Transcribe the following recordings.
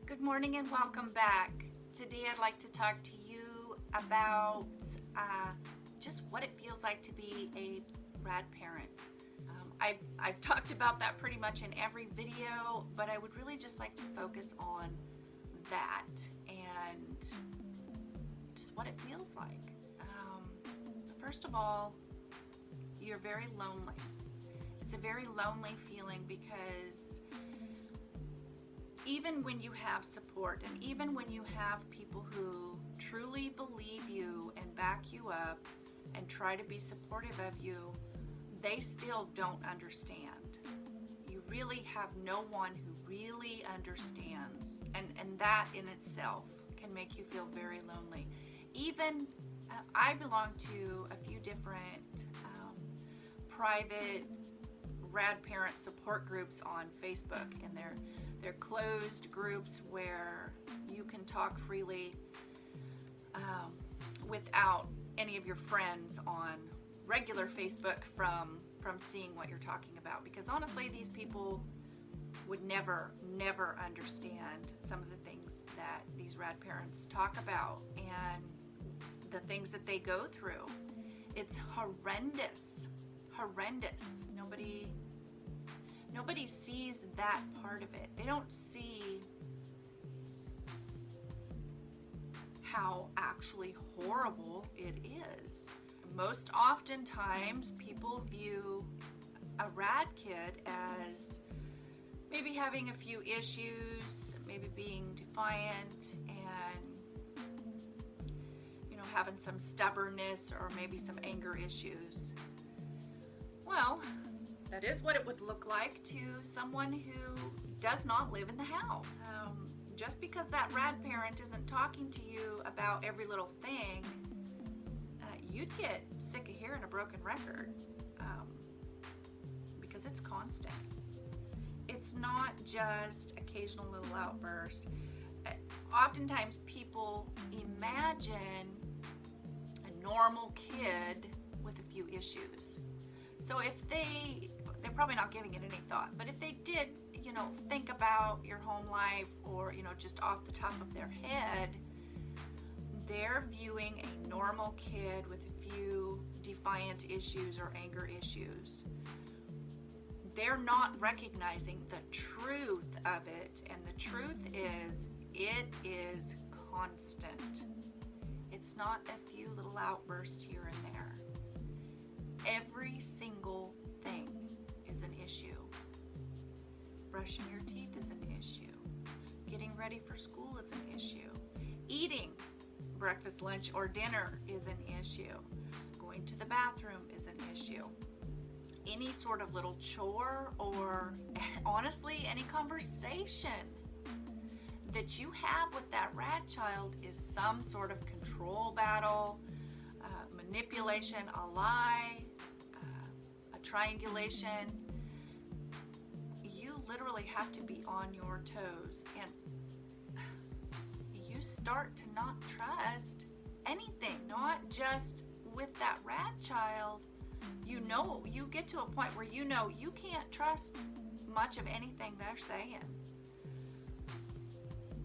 Good morning and welcome back. Today I'd like to talk to you about just what it feels like to be a rad parent. I've talked about that pretty much in every video, but I would really just like to focus on that and just what it feels like. First of all, you're very lonely. It's a very lonely feeling because even when you have support and even when you have people who truly believe you and back you up and try to be supportive of you, they still don't understand. You really have no one who really understands, and that in itself can make you feel very lonely. Even I belong to a few different private rad parent support groups on Facebook, and they're closed groups where you can talk freely without any of your friends on regular Facebook from seeing what you're talking about, because honestly these people would never understand some of the things that these rad parents talk about and the things that they go through. It's horrendous. Nobody sees that part of it. They don't see how actually horrible it is. Most oftentimes people view a rad kid as maybe having a few issues, maybe being defiant and having some stubbornness or maybe some anger issues. Well, that is what it would look like to someone who does not live in the house. Just because that rad parent isn't talking to you about every little thing, you'd get sick of hearing a broken record because it's constant. It's not just occasional little outburst. Oftentimes people imagine a normal kid with a few issues. So if they're probably not giving it any thought, but if they did, think about your home life or, just off the top of their head, they're viewing a normal kid with a few defiant issues or anger issues. They're not recognizing the truth of it, and the truth is, it is constant. It's not a few little outbursts here and there. Every single thing is an issue. Brushing your teeth is an issue. Getting ready for school is an issue. Eating breakfast, lunch, or dinner is an issue. Going to the bathroom is an issue. Any sort of little chore, or honestly, any conversation that you have with that rad child is some sort of control battle, manipulation, a lie, a triangulation. You literally have to be on your toes, and you start to not trust anything, not just with that rad child. You get to a point where you can't trust much of anything they're saying.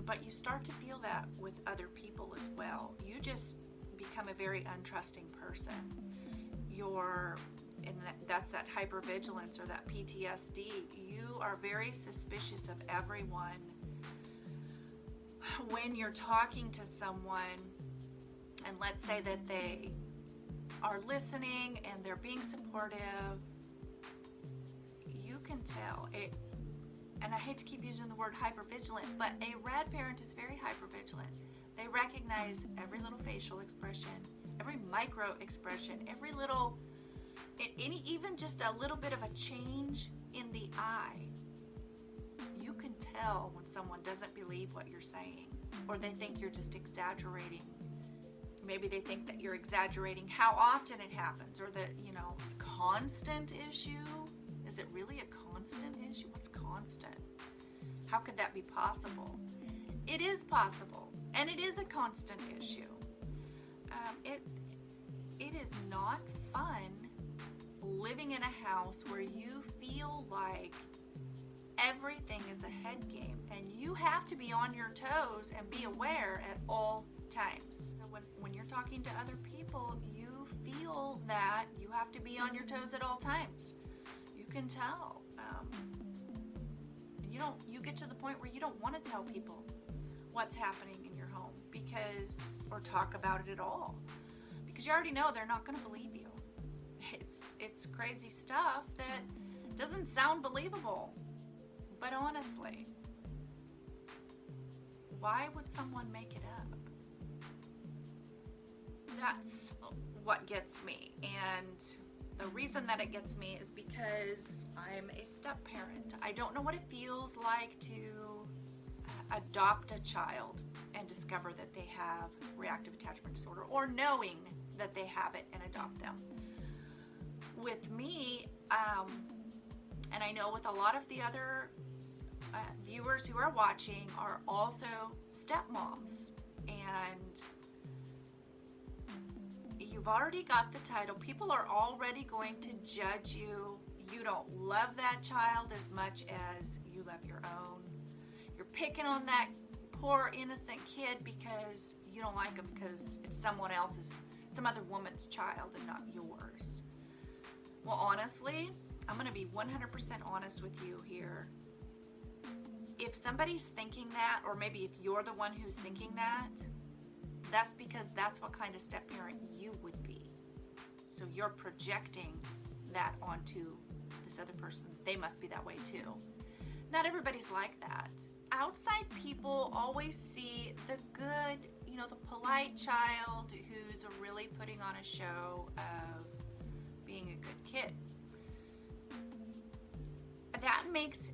But you start to feel that with other people as well. You just become a very untrusting person. That's that hypervigilance or that PTSD. You are very suspicious of everyone. When you're talking to someone, and let's say that they are listening and they're being supportive, you can tell it. And I hate to keep using the word hypervigilant, but a rad parent is very hypervigilant. They recognize every little facial expression, every micro expression, every little, even just a little bit of a change in the eye. You can tell when someone doesn't believe what you're saying, or they think you're just exaggerating. Maybe they think that you're exaggerating how often it happens, or the constant issue. Is it really a constant issue? What's constant? How could that be possible? It is possible, and it is a constant issue. It is not fun living in a house where you feel like everything is a head game and you you have to be on your toes and be aware at all times. So when you're talking to other people, you feel that you have to be on your toes at all times. You can tell. You get to the point where you don't want to tell people what's happening in your home or talk about it at all, because you already know they're not going to believe you. It's crazy stuff that doesn't sound believable. But honestly, why would someone make it up? That's what gets me. And the reason that it gets me is because I'm a step parent. I don't know what it feels like to adopt a child and discover that they have reactive attachment disorder, or knowing that they have it and adopt them. With me, and I know with a lot of the other viewers who are watching, are also stepmoms, and you've already got the title. People are already going to judge you. You don't love that child as much as you love your own. You're picking on that poor innocent kid because you don't like him because it's some other woman's child and not yours. Well, honestly, I'm going to be 100% honest with you here. If somebody's thinking that, or maybe if you're the one who's thinking that, that's because that's what kind of step parent you would be. So you're projecting that onto this other person. They must be that way too. Not everybody's like that. Outside people always see the good, the polite child who's really putting on a show of being a good kid. That makes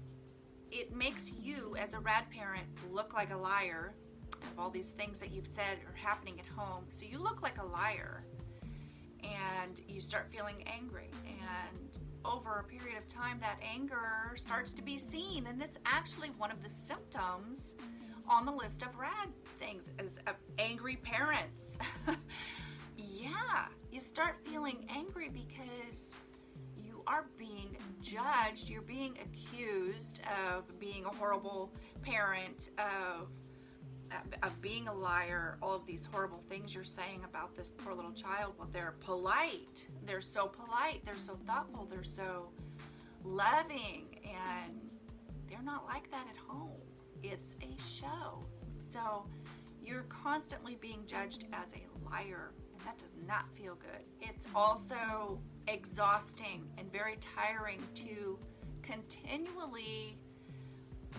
you as a rad parent look like a liar of all these things that you've said are happening at home. So you look like a liar, and you start feeling angry, and over a period of time that anger starts to be seen, and it's actually one of the symptoms on the list of rad things as angry parents. Yeah, you start feeling angry because you are being judged, you're being accused of being a horrible parent, of being a liar, all of these horrible things you're saying about this poor little child. Well, they're polite. They're so polite. They're so thoughtful. They're so loving. And they're not like that at home. It's a show. So you're constantly being judged as a liar, and that does not feel good. It's also exhausting and very tiring to continually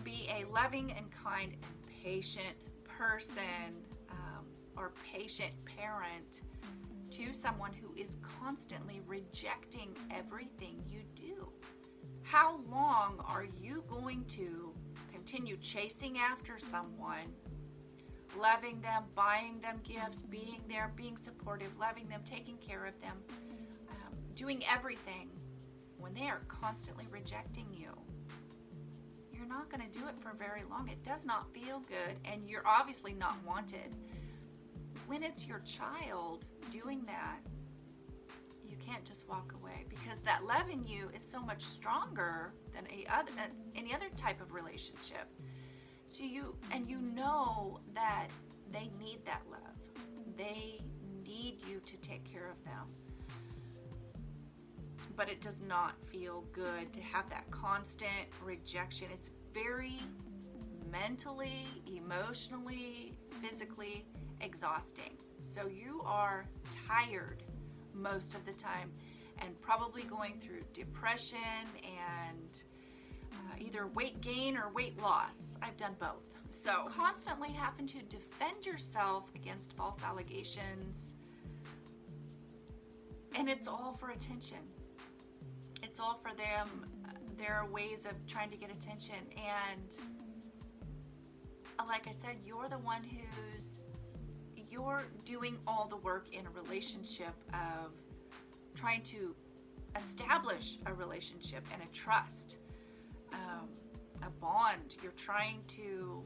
be a loving and kind and patient person, or patient parent to someone who is constantly rejecting everything you do. How long are you going to continue chasing after someone, loving them, buying them gifts, being there, being supportive, loving them, taking care of them, doing everything, when they are constantly rejecting you? You're not going to do it for very long. It does not feel good, and you're obviously not wanted. When it's your child doing that, you can't just walk away, because that love in you is so much stronger than any other type of relationship. So you know that they need that love. They need you to take care of them. But it does not feel good to have that constant rejection. It's very mentally, emotionally, physically exhausting. So you are tired most of the time, and probably going through depression and either weight gain or weight loss. I've done both. So constantly having to defend yourself against false allegations, and it's all for attention. It's all for them. There are ways of trying to get attention, and like I said, you're the one you're doing all the work in a relationship of trying to establish a relationship and a trust, a bond. You're trying to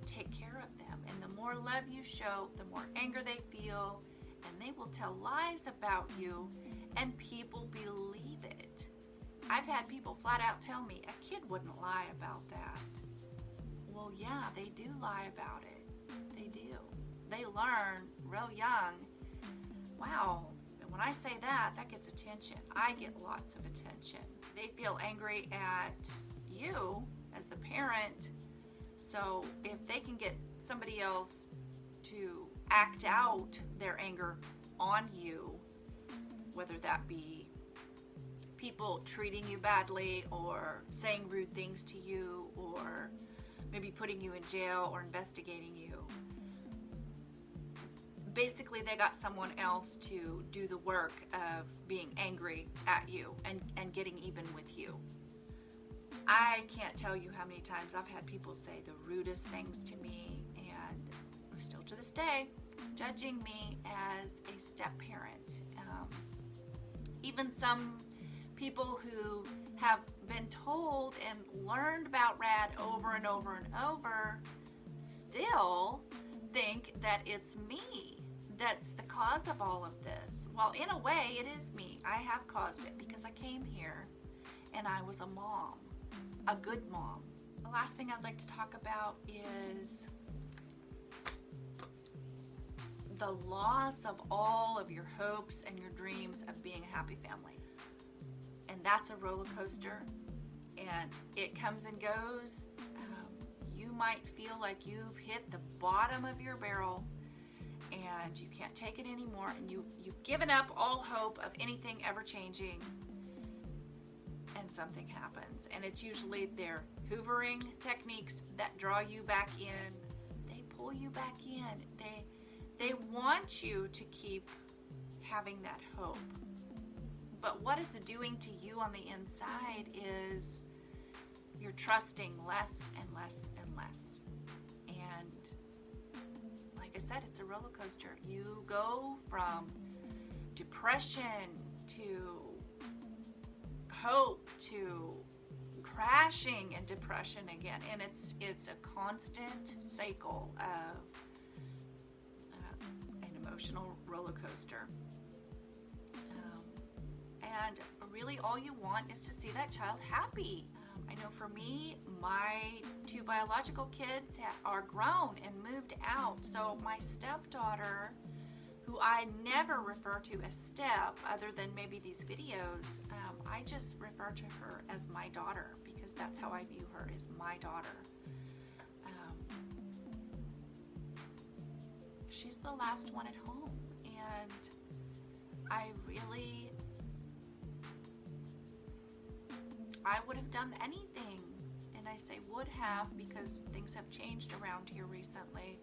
take care of them, and the more love you show, the more anger they feel, and they will tell lies about you, and people believe it. I've had people flat out tell me, a kid wouldn't lie about that. Well, they do lie about it. They do. They learn real young. Wow, and when I say that, that gets attention. I get lots of attention. They feel angry at you as the parent. So if they can get somebody else to act out their anger on you, whether that be people treating you badly or saying rude things to you or maybe putting you in jail or investigating you, basically they got someone else to do the work of being angry at you and getting even with you. I can't tell you how many times I've had people say the rudest things to me, and still to this day judging me as a step-parent. Even some people who have been told and learned about RAD over and over and over still think that it's me that's the cause of all of this. Well, in a way, it is me. I have caused it because I came here and I was a mom, a good mom. The last thing I'd like to talk about is the loss of all of your hopes and your dreams of being a happy family. And that's a roller coaster, and it comes and goes. You might feel like you've hit the bottom of your barrel and you can't take it anymore, and you've given up all hope of anything ever changing, and something happens. And it's usually their hoovering techniques that draw you back in. They pull you back in. They want you to keep having that hope. But what it's doing to you on the inside is you're trusting less and less and less. And like I said, it's a roller coaster. You go from depression to hope to crashing and depression again. And it's a constant cycle of an emotional roller coaster. And really all you want is to see that child happy. I know for me, my 2 biological kids are grown and moved out. So my stepdaughter, who I never refer to as step other than maybe these videos, I just refer to her as my daughter because that's how I view her, as my daughter. She's the last one at home, and I would have done anything, and I say would have because things have changed around here recently,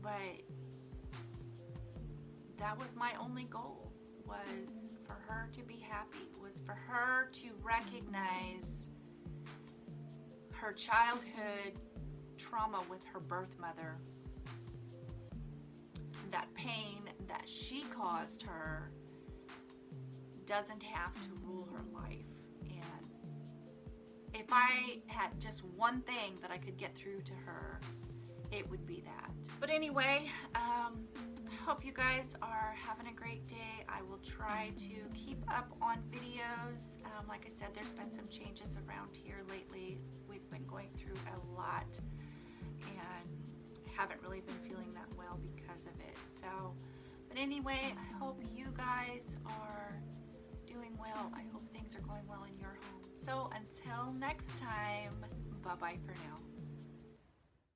but that was my only goal, was for her to be happy, was for her to recognize her childhood trauma with her birth mother, that pain that she caused her doesn't have to rule her life. And if I had just one thing that I could get through to her, it would be that. But anyway, I hope you guys are having a great day. I will try to keep up on videos. Like I said, there's been some changes around here lately. We've been going through a lot and haven't really been feeling that well because of it. So, but anyway, I hope you guys are doing well. I hope things are going well in your home. So until next time, bye-bye for now.